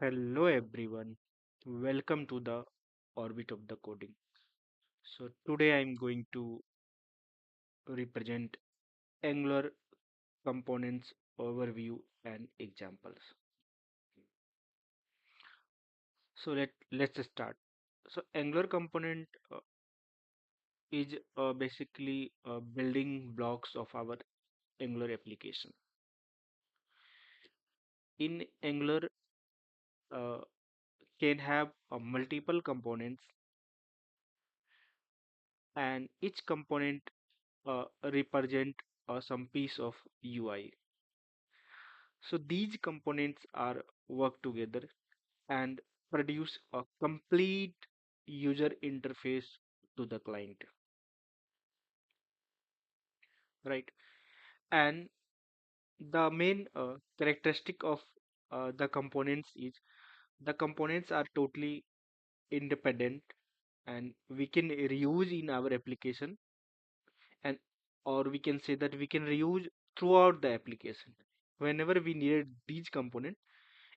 Hello everyone, welcome to the orbit of the coding. So today I'm going to represent Angular components overview and examples. So let's start. So Angular component is basically building blocks of our Angular application. In Angular uh, can have multiple components and each component represent some piece of UI. So these components are work together and produce a complete user interface to the client, right? And the main characteristic of the components is the components are totally independent and we can reuse in our application and or we can say that we can reuse throughout the application. Whenever we need these component,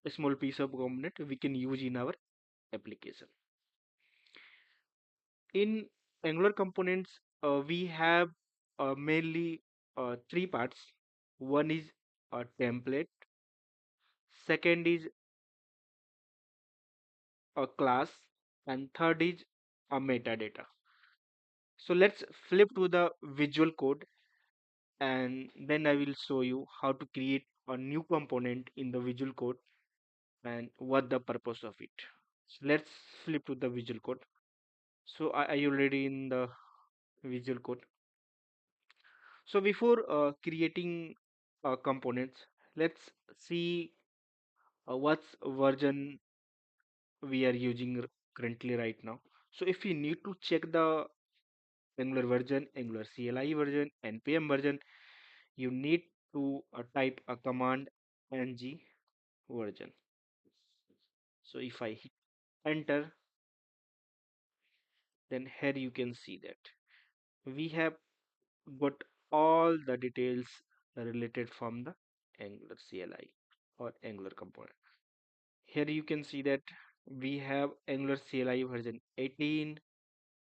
a small piece of component we can use in our application. In Angular components, we have mainly three parts. One is a template, second is a class, and third is a metadata. So let's flip to the visual code and then I will show you how to create a new component in the visual code and what the purpose of it. So let's flip to the visual code. So are you already in the visual code? So before creating components, let's see what's version we are using currently right now. So if you need to check the Angular version, Angular CLI version, NPM version, you need to type a command ng version. So if I hit enter, then here you can see that we have got all the details related from the Angular CLI or Angular component. Here you can see that we have Angular CLI version 18,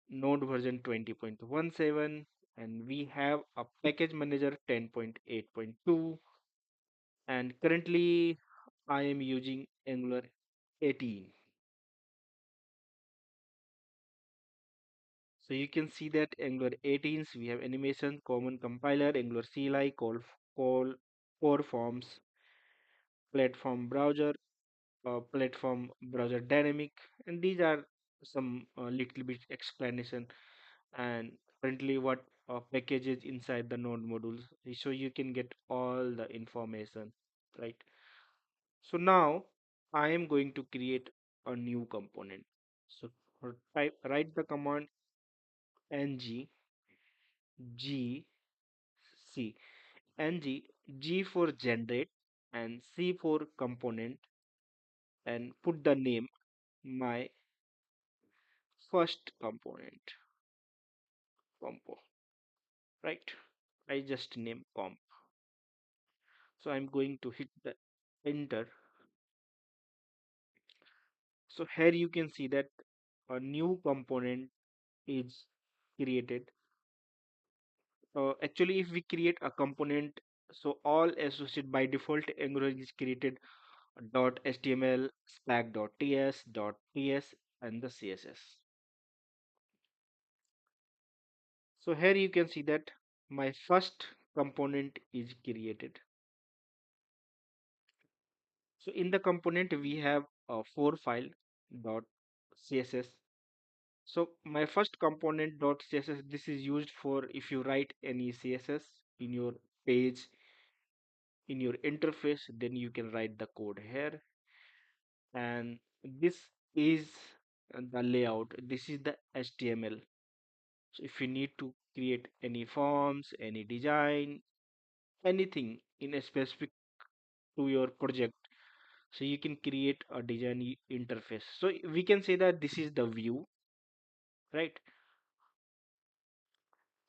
Node version 20.17, and we have a package manager 10.8.2, and currently I am using Angular 18. So you can see that Angular 18s we have animation, common compiler, Angular CLI, call core forms, platform browser, platform browser dynamic, and these are some little bit explanation and currently what packages inside the node modules, so you can get all the information, right? So now I am going to create a new component. So write the command ng g c ng g for generate and c for component and put the name my first component compo, right? I just name comp. So I'm going to hit the enter. So here you can see that a new component is created. Actually, if we create a component, so all associated by default Angular is created .html, spec.ts, and the CSS. So here you can see that my first component is created. So in the component we have a four file .css. So my first component .css, this is used for if you write any CSS in your page, in your interface, then you can write the code here. And this is the layout. This is the HTML. So if you need to create any forms, any design, anything in a specific to your project, so you can create a design interface. So we can say that this is the view, right?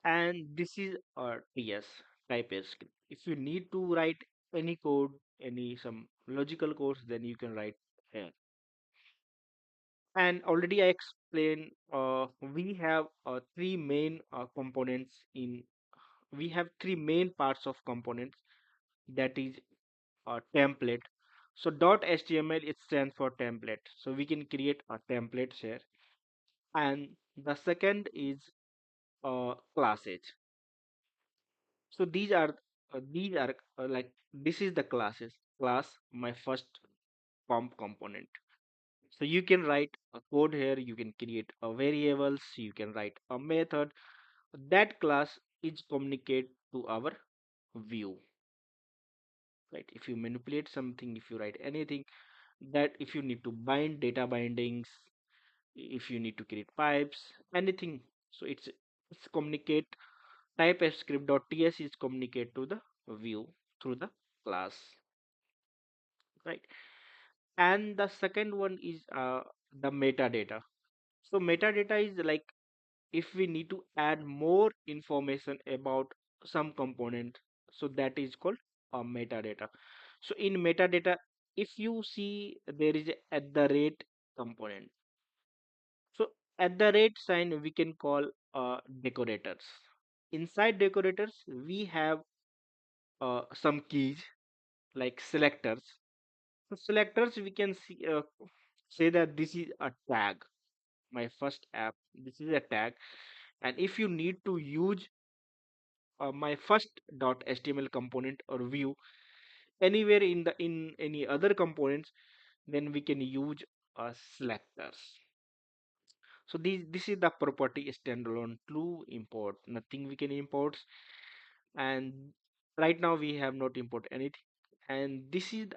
And this is a TS TypeScript. If you need to write any code, any some logical codes, then you can write. here. And already I explained, we have three main components in we have three main parts of components, that is template. So .html, it stands for template, so we can create a template here. And the second is classes. So these are like, this is the class, my first component. So you can write a code here, you can create a variables, you can write a method. That class is communicate to our view, right? If you manipulate something, if you write anything, that if you need to bind data bindings, if you need to create pipes, anything, so it's communicate. TypeScript.ts is communicate to the view through the class, right? And the second one is the metadata. So metadata is like, if we need to add more information about some component, so that is called metadata. So in metadata, if you see, there is a at the rate component. So at the rate sign, we can call decorators. Inside decorators, we have some keys like selectors. So selectors, we can say that this is a tag. My first app, this is a tag. And if you need to use my first .html component or view anywhere in any other components, then we can use selectors. So this is the property standalone true import, nothing we can import. And right now we have not import anything. And this is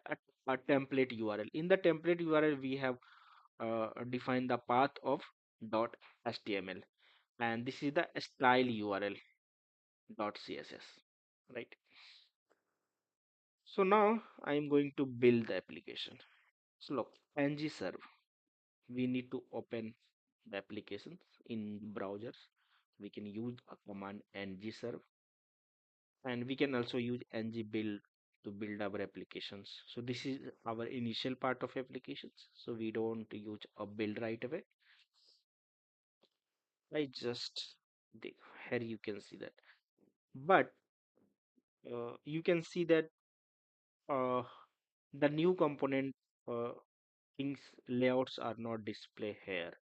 a template URL. In the template URL, we have defined the path of .html, and this is the style URL .css, right? So now I am going to build the application. So look, ng serve, we need to open the applications in browsers. We can use a command ng serve, and we can also use ng build to build our applications. So this is our initial part of applications, so we don't use a build right away. I just here you can see that, but you can see that uh, the new component uh, things layouts are not display here.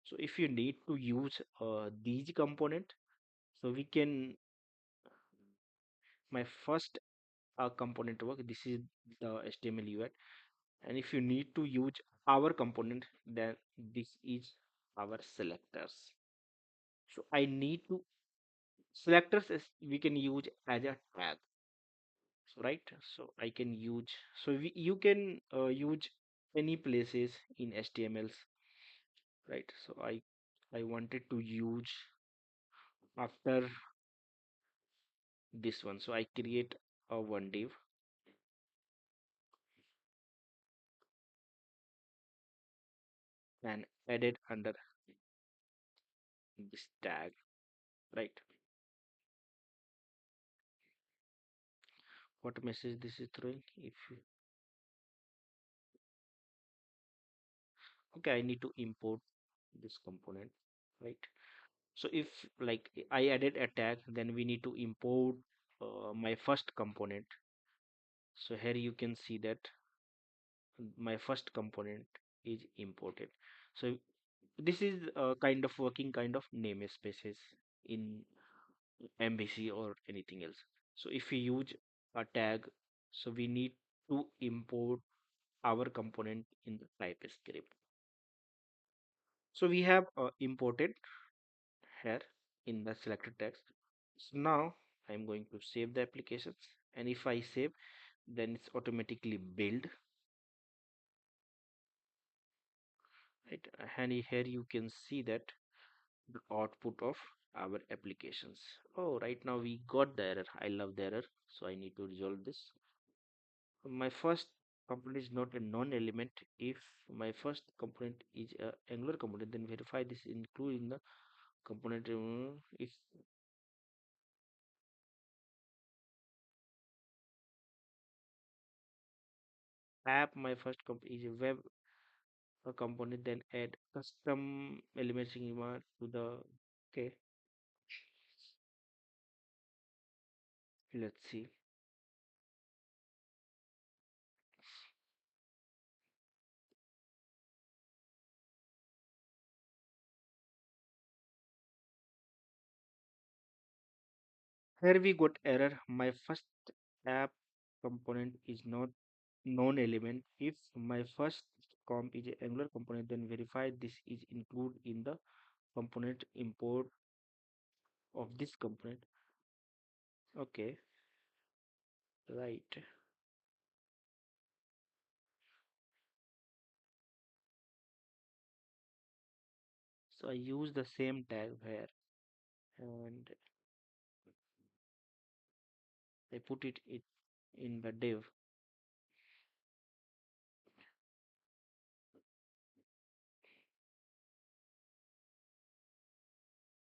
So if you need to use these component, so we can, my first component work, this is the HTML UI. And if you need to use our component, then this is our selectors. So I need to selectors is we can use as a tag. So right, so I can use, so you can use any places in HTMLs, right? So I wanted to use after this one, so I create a one div and added under this tag, right? What message this is throwing? If you, okay, I need to import this component, right? So if like I added a tag, then we need to import my first component. So here you can see that my first component is imported. So this is a kind of working kind of namespaces in MVC or anything else. So if we use a tag, so we need to import our component in the TypeScript. So we have imported here in the selected text. So now I'm going to save the applications, and if I save, then it's automatically build, right? And here you can see that the output of our applications. Oh, right now we got the error. I love the error, so I need to resolve this. My first component is not a non-element. If my first component is a Angular component, then verify this include in the component. If app my first comp is a web, a component, then add custom element schema to the. Okay, let's see. Here we got error. My first app component is not known element. If my first comp is a Angular component, then verify this is included in the component import of this component. Okay, right. So I use the same tag here and I put it in the div.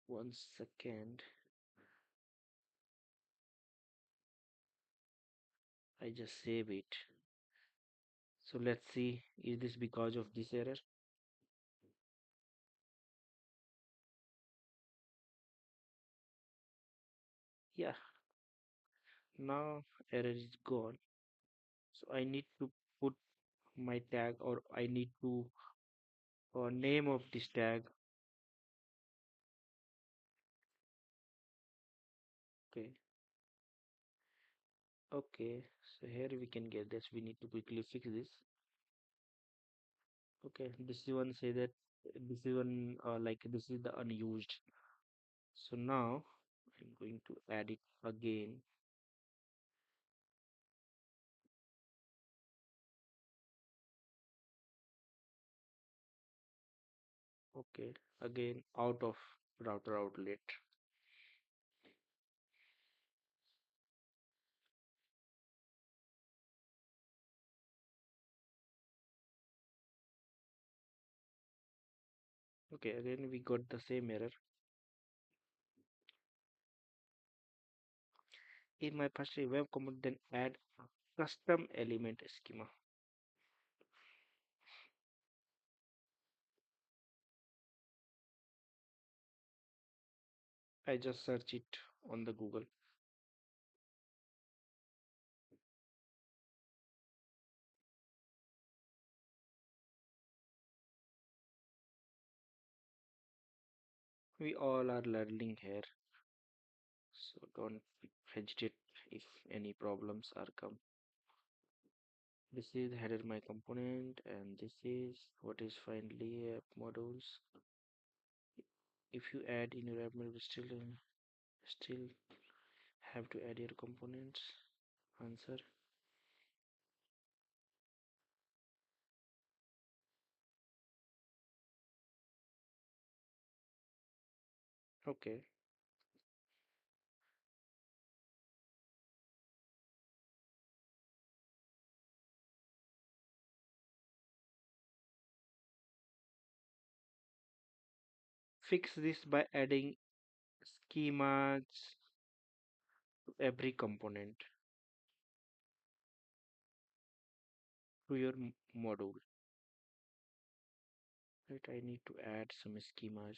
1 second. I just save it. So let's see, is this because of this error? Yeah, now error is gone. So I need to put my tag, or I need to name of this tag. Okay, okay. So here we can get this. We need to quickly fix this. Okay, this is one say that this is one like this is the unused. So now I'm going to add it again. Okay, again out of router outlet. Okay, again we got the same error. In my first web component, then add a custom element schema. I just search it on the Google. We all are learning here, so don't hesitate if any problems are come. This is header my component, and this is what is finally app modules. If you add in your app module, still have to add your components. Answer. Okay. Fix this by adding schemas to every component to your module. Right, I need to add some schemas.